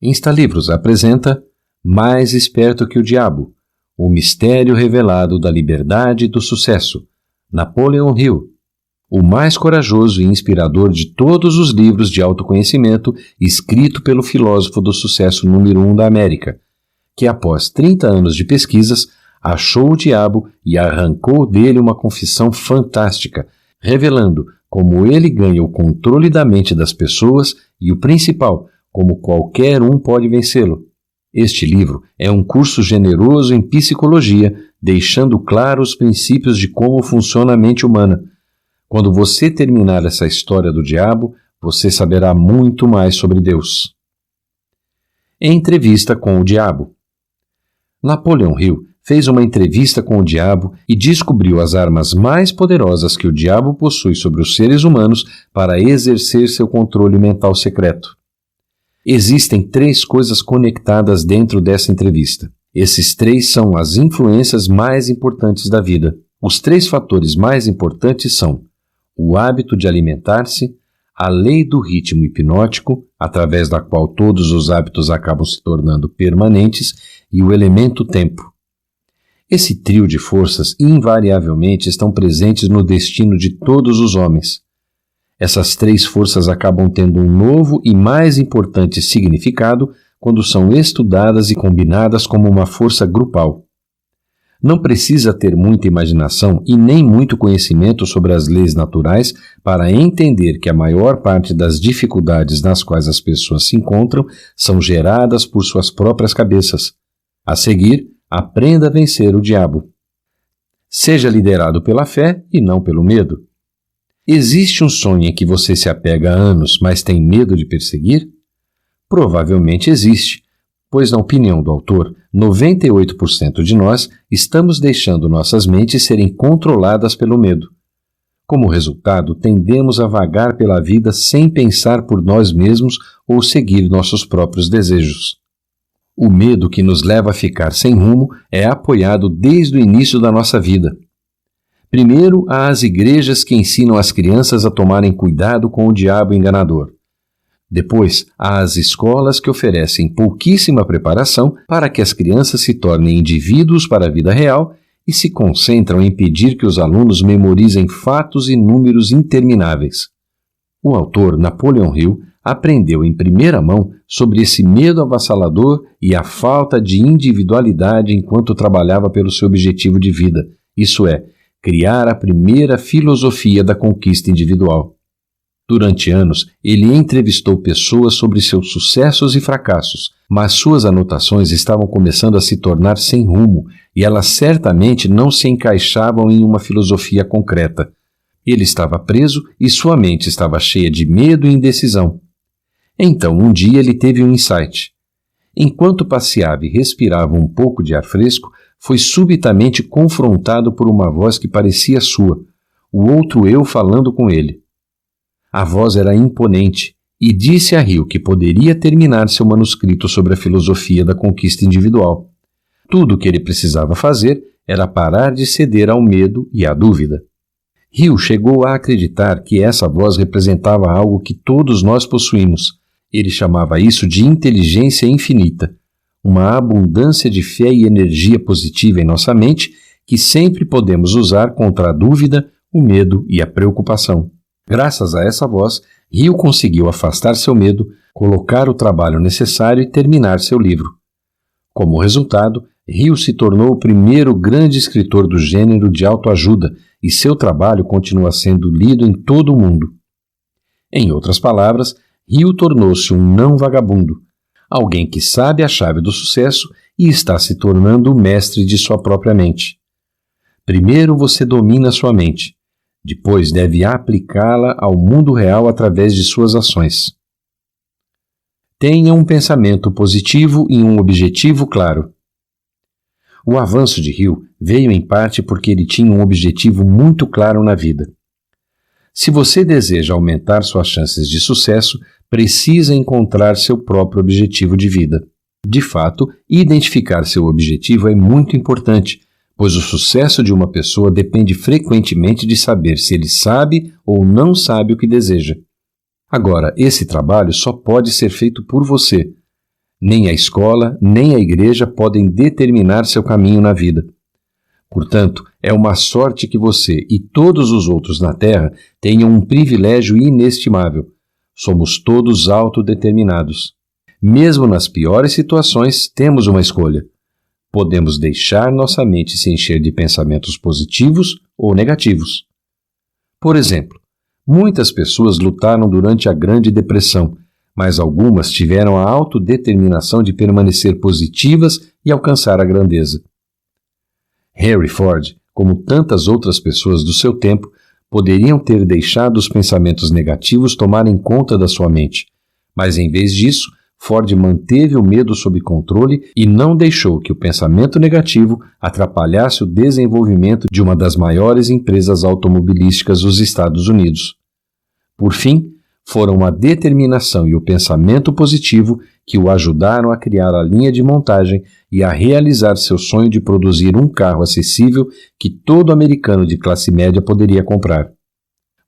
Instalivros apresenta Mais Esperto que o Diabo, o mistério revelado da liberdade e do sucesso, Napoleon Hill, o mais corajoso e inspirador de todos os livros de autoconhecimento escrito pelo filósofo do sucesso número 1 da América, que após 30 anos de pesquisas, achou o diabo e arrancou dele uma confissão fantástica, revelando como ele ganha o controle da mente das pessoas e o principal, como qualquer um pode vencê-lo. Este livro é um curso generoso em psicologia, deixando claro os princípios de como funciona a mente humana. Quando você terminar essa história do diabo, você saberá muito mais sobre Deus. Entrevista com o diabo. Napoleon Hill fez uma entrevista com o diabo e descobriu as armas mais poderosas que o diabo possui sobre os seres humanos para exercer seu controle mental secreto. Existem 3 coisas conectadas dentro dessa entrevista. Esses 3 são as influências mais importantes da vida. Os 3 fatores mais importantes são o hábito de alimentar-se, a lei do ritmo hipnótico, através da qual todos os hábitos acabam se tornando permanentes, e o elemento tempo. Esse trio de forças invariavelmente estão presentes no destino de todos os homens. Essas 3 forças acabam tendo um novo e mais importante significado quando são estudadas e combinadas como uma força grupal. Não precisa ter muita imaginação e nem muito conhecimento sobre as leis naturais para entender que a maior parte das dificuldades nas quais as pessoas se encontram são geradas por suas próprias cabeças. A seguir, aprenda a vencer o diabo. Seja liderado pela fé e não pelo medo. Existe um sonho em que você se apega há anos, mas tem medo de perseguir? Provavelmente existe, pois, na opinião do autor, 98% de nós estamos deixando nossas mentes serem controladas pelo medo. Como resultado, tendemos a vagar pela vida sem pensar por nós mesmos ou seguir nossos próprios desejos. O medo que nos leva a ficar sem rumo é apoiado desde o início da nossa vida. Primeiro, há as igrejas que ensinam as crianças a tomarem cuidado com o diabo enganador. Depois, há as escolas que oferecem pouquíssima preparação para que as crianças se tornem indivíduos para a vida real e se concentram em pedir que os alunos memorizem fatos e números intermináveis. O autor, Napoleon Hill, aprendeu em primeira mão sobre esse medo avassalador e a falta de individualidade enquanto trabalhava pelo seu objetivo de vida, isso é, criar a primeira filosofia da conquista individual. Durante anos, ele entrevistou pessoas sobre seus sucessos e fracassos, mas suas anotações estavam começando a se tornar sem rumo e elas certamente não se encaixavam em uma filosofia concreta. Ele estava preso e sua mente estava cheia de medo e indecisão. Então, um dia ele teve um insight. Enquanto passeava e respirava um pouco de ar fresco, foi subitamente confrontado por uma voz que parecia sua, o outro eu falando com ele. A voz era imponente e disse a Hill que poderia terminar seu manuscrito sobre a filosofia da conquista individual. Tudo o que ele precisava fazer era parar de ceder ao medo e à dúvida. Hill chegou a acreditar que essa voz representava algo que todos nós possuímos. Ele chamava isso de inteligência infinita, uma abundância de fé e energia positiva em nossa mente que sempre podemos usar contra a dúvida, o medo e a preocupação. Graças a essa voz, Hill conseguiu afastar seu medo, colocar o trabalho necessário e terminar seu livro. Como resultado, Hill se tornou o primeiro grande escritor do gênero de autoajuda e seu trabalho continua sendo lido em todo o mundo. Em outras palavras, Hill tornou-se um não vagabundo, alguém que sabe a chave do sucesso e está se tornando o mestre de sua própria mente. Primeiro você domina sua mente, depois deve aplicá-la ao mundo real através de suas ações. Tenha um pensamento positivo e um objetivo claro. O avanço de Hill veio em parte porque ele tinha um objetivo muito claro na vida. Se você deseja aumentar suas chances de sucesso, precisa encontrar seu próprio objetivo de vida. De fato, identificar seu objetivo é muito importante, pois o sucesso de uma pessoa depende frequentemente de saber se ele sabe ou não sabe o que deseja. Agora, esse trabalho só pode ser feito por você. Nem a escola, nem a igreja podem determinar seu caminho na vida. Portanto, é uma sorte que você e todos os outros na Terra tenham um privilégio inestimável. Somos todos autodeterminados. Mesmo nas piores situações, temos uma escolha. Podemos deixar nossa mente se encher de pensamentos positivos ou negativos. Por exemplo, muitas pessoas lutaram durante a Grande Depressão, mas algumas tiveram a autodeterminação de permanecer positivas e alcançar a grandeza. Henry Ford, como tantas outras pessoas do seu tempo, poderiam ter deixado os pensamentos negativos tomarem conta da sua mente, mas em vez disso, Ford manteve o medo sob controle e não deixou que o pensamento negativo atrapalhasse o desenvolvimento de uma das maiores empresas automobilísticas dos Estados Unidos. Por fim, foram a determinação e o pensamento positivo que o ajudaram a criar a linha de montagem e a realizar seu sonho de produzir um carro acessível que todo americano de classe média poderia comprar.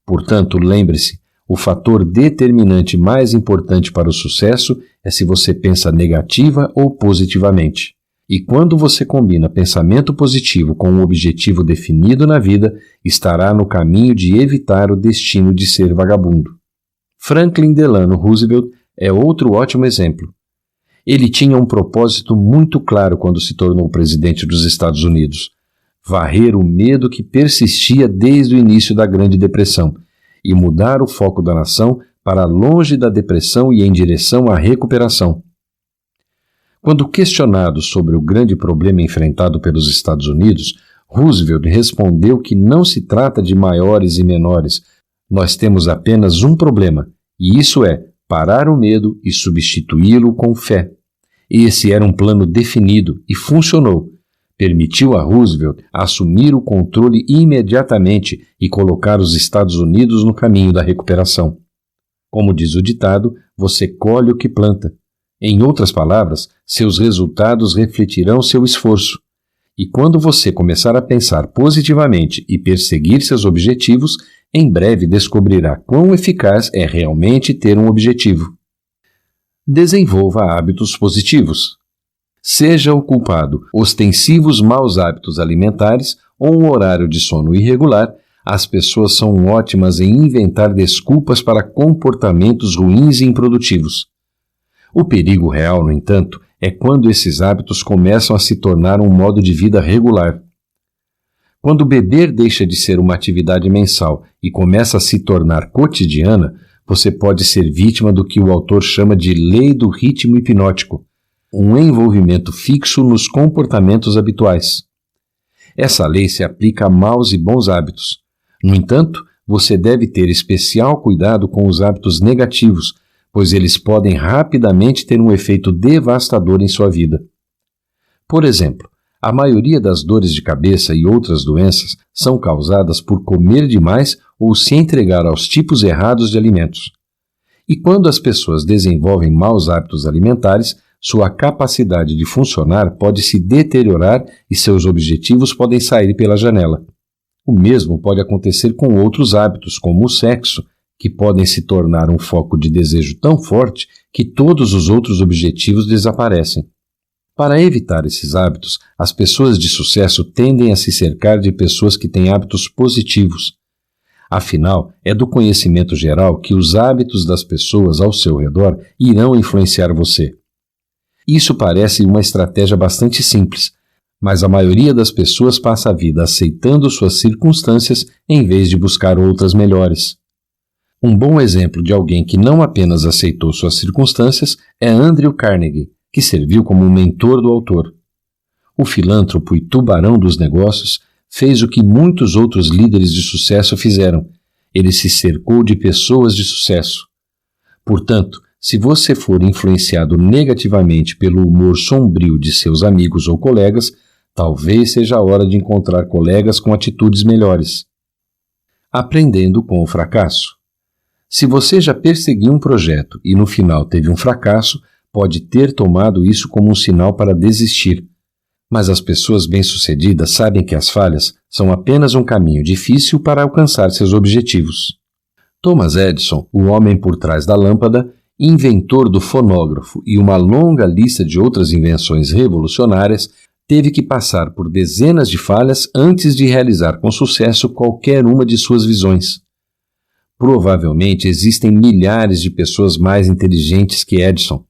Portanto, lembre-se, o fator determinante mais importante para o sucesso é se você pensa negativa ou positivamente. E quando você combina pensamento positivo com um objetivo definido na vida, estará no caminho de evitar o destino de ser vagabundo. Franklin Delano Roosevelt é outro ótimo exemplo. Ele tinha um propósito muito claro quando se tornou presidente dos Estados Unidos: varrer o medo que persistia desde o início da Grande Depressão e mudar o foco da nação para longe da depressão e em direção à recuperação. Quando questionado sobre o grande problema enfrentado pelos Estados Unidos, Roosevelt respondeu que não se trata de maiores e menores. Nós temos apenas um problema, e isso é parar o medo e substituí-lo com fé. Esse era um plano definido e funcionou. Permitiu a Roosevelt assumir o controle imediatamente e colocar os Estados Unidos no caminho da recuperação. Como diz o ditado, você colhe o que planta. Em outras palavras, seus resultados refletirão seu esforço. E quando você começar a pensar positivamente e perseguir seus objetivos, em breve descobrirá quão eficaz é realmente ter um objetivo. Desenvolva hábitos positivos. Seja o culpado ostensivos maus hábitos alimentares ou um horário de sono irregular, as pessoas são ótimas em inventar desculpas para comportamentos ruins e improdutivos. O perigo real, no entanto, é quando esses hábitos começam a se tornar um modo de vida regular. Quando beber deixa de ser uma atividade mensal e começa a se tornar cotidiana, você pode ser vítima do que o autor chama de lei do ritmo hipnótico, um envolvimento fixo nos comportamentos habituais. Essa lei se aplica a maus e bons hábitos. No entanto, você deve ter especial cuidado com os hábitos negativos, pois eles podem rapidamente ter um efeito devastador em sua vida. Por exemplo, a maioria das dores de cabeça e outras doenças são causadas por comer demais ou se entregar aos tipos errados de alimentos. E quando as pessoas desenvolvem maus hábitos alimentares, sua capacidade de funcionar pode se deteriorar e seus objetivos podem sair pela janela. O mesmo pode acontecer com outros hábitos, como o sexo, que podem se tornar um foco de desejo tão forte que todos os outros objetivos desaparecem. Para evitar esses hábitos, as pessoas de sucesso tendem a se cercar de pessoas que têm hábitos positivos. Afinal, é do conhecimento geral que os hábitos das pessoas ao seu redor irão influenciar você. Isso parece uma estratégia bastante simples, mas a maioria das pessoas passa a vida aceitando suas circunstâncias em vez de buscar outras melhores. Um bom exemplo de alguém que não apenas aceitou suas circunstâncias é Andrew Carnegie, que serviu como mentor do autor. O filântropo e tubarão dos negócios fez o que muitos outros líderes de sucesso fizeram. Ele se cercou de pessoas de sucesso. Portanto, se você for influenciado negativamente pelo humor sombrio de seus amigos ou colegas, talvez seja a hora de encontrar colegas com atitudes melhores. Aprendendo com o fracasso. Se você já perseguiu um projeto e no final teve um fracasso, pode ter tomado isso como um sinal para desistir. Mas as pessoas bem-sucedidas sabem que as falhas são apenas um caminho difícil para alcançar seus objetivos. Thomas Edison, o homem por trás da lâmpada, inventor do fonógrafo e uma longa lista de outras invenções revolucionárias, teve que passar por dezenas de falhas antes de realizar com sucesso qualquer uma de suas visões. Provavelmente existem milhares de pessoas mais inteligentes que Edison.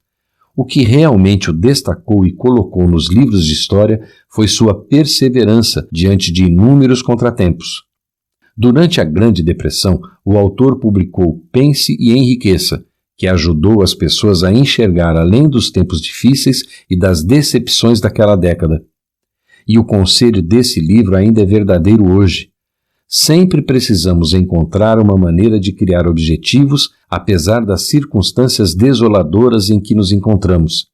O que realmente o destacou e colocou nos livros de história foi sua perseverança diante de inúmeros contratempos. Durante a Grande Depressão, o autor publicou Pense e Enriqueça, que ajudou as pessoas a enxergar além dos tempos difíceis e das decepções daquela década. E o conselho desse livro ainda é verdadeiro hoje. Sempre precisamos encontrar uma maneira de criar objetivos, apesar das circunstâncias desoladoras em que nos encontramos.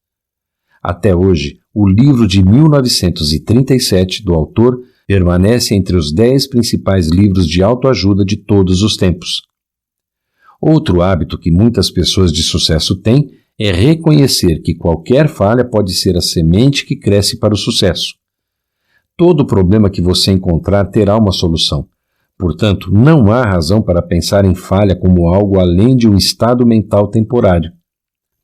Até hoje, o livro de 1937 do autor permanece entre os 10 principais livros de autoajuda de todos os tempos. Outro hábito que muitas pessoas de sucesso têm é reconhecer que qualquer falha pode ser a semente que cresce para o sucesso. Todo problema que você encontrar terá uma solução. Portanto, não há razão para pensar em falha como algo além de um estado mental temporário.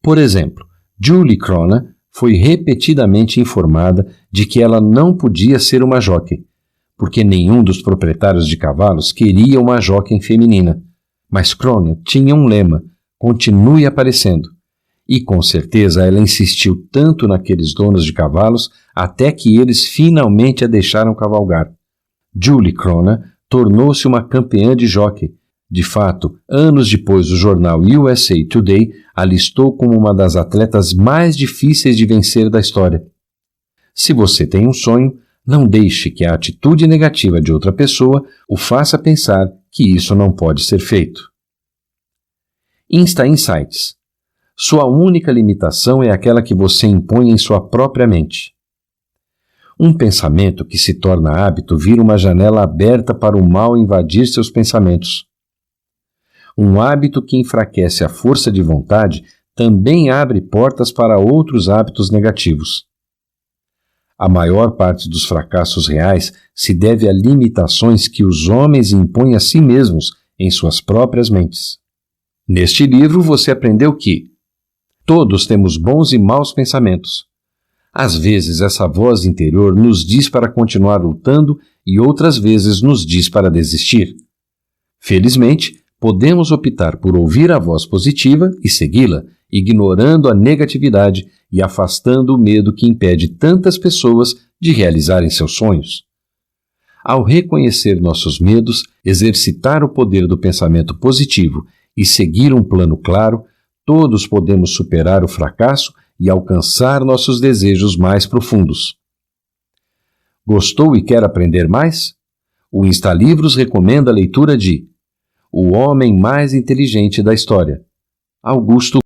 Por exemplo, Julie Cronin foi repetidamente informada de que ela não podia ser uma jockey, porque nenhum dos proprietários de cavalos queria uma jockey feminina. Mas Cronin tinha um lema: continue aparecendo. E com certeza ela insistiu tanto naqueles donos de cavalos até que eles finalmente a deixaram cavalgar. Julie Cronin tornou-se uma campeã de jockey. De fato, anos depois o jornal USA Today a listou como uma das atletas mais difíceis de vencer da história. Se você tem um sonho, não deixe que a atitude negativa de outra pessoa o faça pensar que isso não pode ser feito. Insta Insights. Sua única limitação é aquela que você impõe em sua própria mente. Um pensamento que se torna hábito vira uma janela aberta para o mal invadir seus pensamentos. Um hábito que enfraquece a força de vontade também abre portas para outros hábitos negativos. A maior parte dos fracassos reais se deve a limitações que os homens impõem a si mesmos em suas próprias mentes. Neste livro você aprendeu que todos temos bons e maus pensamentos. Às vezes essa voz interior nos diz para continuar lutando e outras vezes nos diz para desistir. Felizmente, podemos optar por ouvir a voz positiva e segui-la, ignorando a negatividade e afastando o medo que impede tantas pessoas de realizarem seus sonhos. Ao reconhecer nossos medos, exercitar o poder do pensamento positivo e seguir um plano claro, todos podemos superar o fracasso e alcançar nossos desejos mais profundos. Gostou e quer aprender mais? O Instalivros recomenda a leitura de O Homem Mais Inteligente da História, Augusto